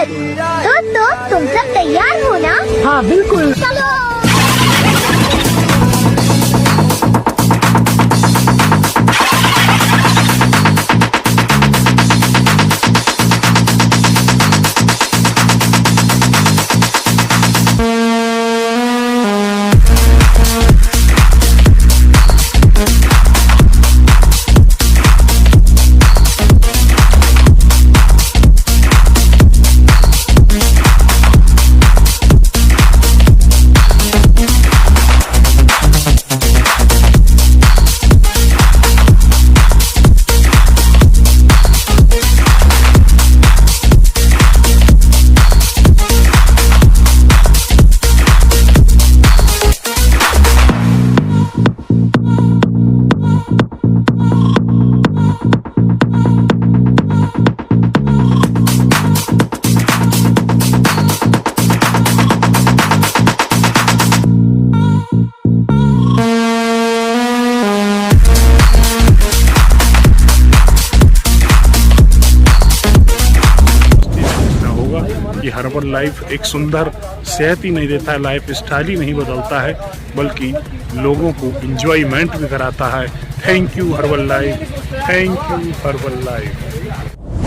दोस्तों तुम सब तैयार हो ना? हाँ बिल्कुल। चलो। हर्बल लाइफ एक सुंदर सेहत ही नहीं देता है, लाइफ स्टाइल ही नहीं बदलता है, बल्कि लोगों को इंजॉयमेंट भी कराता है। Thank you herbal life, thank you herbal life.